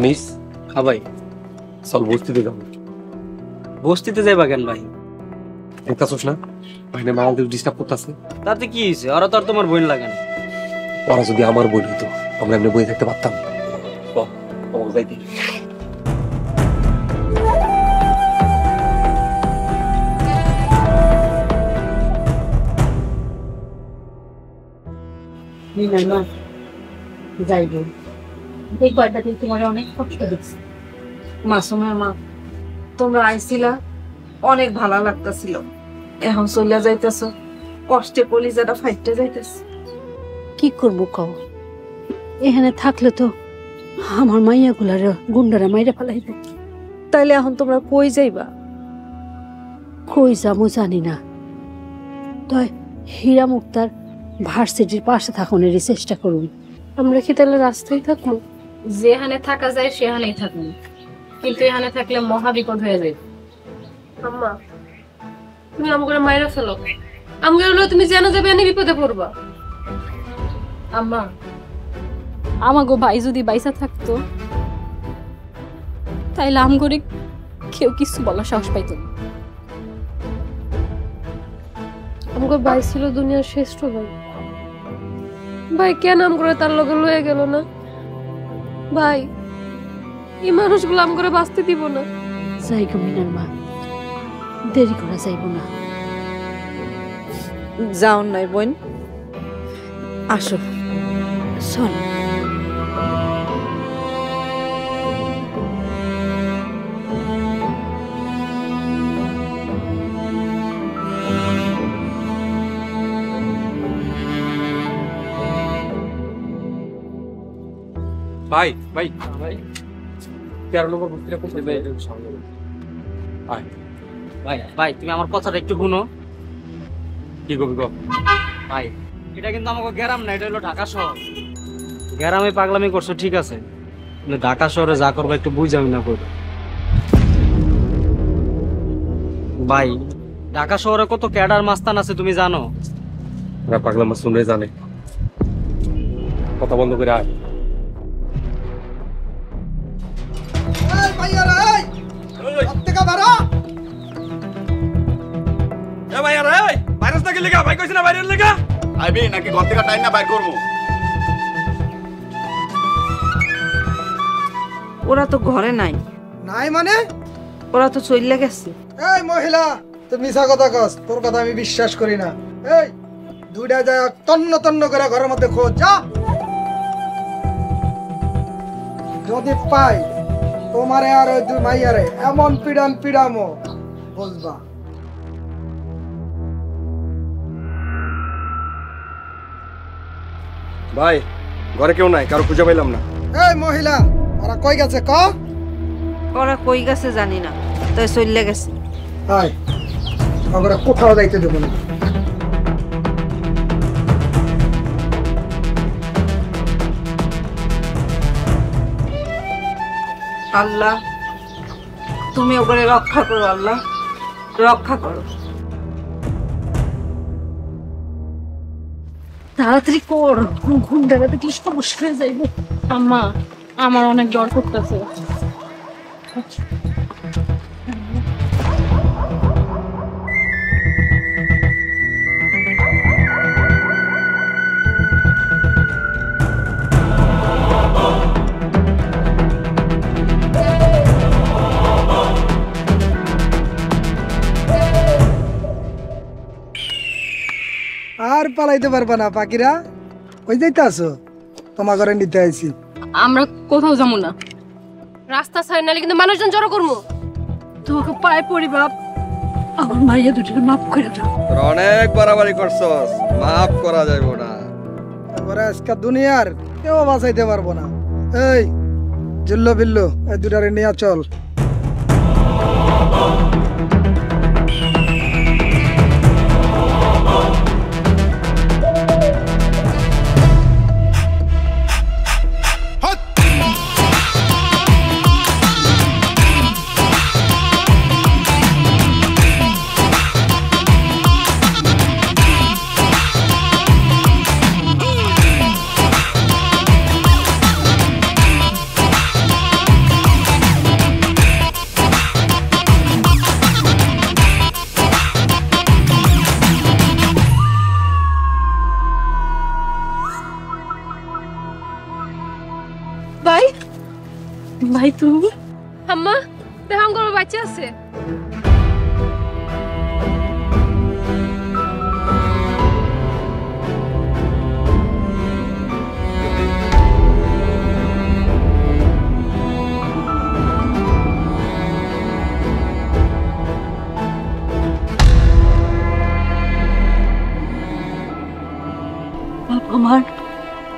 আনিস। হ্যাঁ ভাই। চল বস্তিতে যাবো। বস্তিতে যাইবা কেন ভাই? দেখতেছস না ভাইনে মা আমাদের ডিস্টার্ব করতেছে। তাতে কি হয়েছে? ওরা তো আর তোমার বোন লাগে না। ওরা যদি আমার বোন হইতো আমরা এমনি বই থাকতে পারতাম। যাইতে যাইব এই কয়টা দিন তোমার অনেক কষ্ট দিচ্ছি। মাসুমের মা, তোমরা আইছিলা অনেক ভালো লাগতেছিল, এখন চলিয়া যাইতেছ, কষ্টে কলিজাটা ফাইটতে যাইতেছে। কি করবো কও? এখানে থাকলে তো আমার মাইয়া গুলার গুন্ডারা মাইরা ফেলাইবে। তাইলে এখন তোমরা কই যাইবা? কই যাবো জানি না, তাই হীরা মুক্তার ভার্সিটির পাশে থাকুনের চেষ্টা করুন। আমরা কি তাহলে রাস্তায় থাকবো? যেখানে থাকা যায় সেখানেই থাকুন, কিন্তু এখানে থাকলে মহা বিপদ হয়ে যায়। আম্মা, তুমি আমগুলো মাইরা ফেলো, আমগুলো তুমি যেন যাবে এনে বিপদে পড়বা। আম্মা, আমাগো ভাই যদি বাইসা থাকতো তাইলে আমগরে কেউ কিছু বলার সাহস পাইত না। আমগো ভাই ছিল দুনিয়ার শ্রেষ্ঠ ভাই। ভাই কেন আমগরে তার লগে লয়ে গেল না? ভাই এই মানুষগুলো আমগরে বাঁচতে দিব না। যাই গো মিনার মা, দেরি করা যাইব না। যাও নাই বোন, আসো চল। ভাই ভাই ভাই 13 নম্বর বস্তিটা কোথায়? ভাই ভাই তুমি আমার কথাটা একটু শুনো। কি করবি গো? ভাই এটা কিন্তু আমাকে গ্রাম না, এটা হলো ঢাকা শহর। গ্রামে পাগলামি করছো ঠিক আছে, কিন্তু ঢাকা শহরে যা করবো একটু বুঝামি না করবো। ভাই ঢাকা শহরে কত ক্যাডার মাস্তান আছে তুমি জানো? ওরা পাগলা মাছ শুনলে জানে। কথা বন্ধ করে আয়। ওরা তো ঘরে নাই। নাই মানে? ওরা তো চলে গেছে। এই মহিলা, তুই মিছা কথা কস, তোর কথা আমি বিশ্বাস করি না। এই দুইটা যায় তন্ন তন্ন করে ঘরের মধ্যে খোঁজ যা, যদি পাই তোমারে আর ওই দুই মাইয়ারে এমন পিডান পিডামো বুঝবা। ভাই ঘরে কেউ নাই, কারো খুঁজে পাইলাম না। এই মহিলা, ওরা কই গেছে ক? ওরা কই গেছে জানি না, তাই চলে গেছে। হাই, আমরা কোথাও যাইতে দেব না। আল্লাহ তুমি ওপরে রক্ষা করো, আল্লাহ রক্ষা করো। তাড়াতাড়ি কর, গুন্ডারা দেখলে সমস্যা হয়ে যাইব। আম্মা, আমার অনেক ডর করতেছে। আর পালাইতে পারবা না পাখিরা, ওই যাইতে আসো, তোমার ঘরে নিতে আইছি। আমরা কোথাও যাবো না, রাস্তা ছাড় নালে কিন্তু মানুষজন জড়ো করবো। তোমাকে পায়ে পড়ি বাপ, আমার মাইয়া দুটোকে মাফ করে দাও। তোরা অনেক বাড়াবাড়ি করছস, মাফ করা যাইব না। তারপরে আজকে দুনিয়ার কেউ বাঁচাইতে পারবো না। এই জিল্লো বিল্লো, এই দুটারে নিয়ে চল। ভাই তুমি আম্মা দেখো আমার বাচ্চা আছে। আমার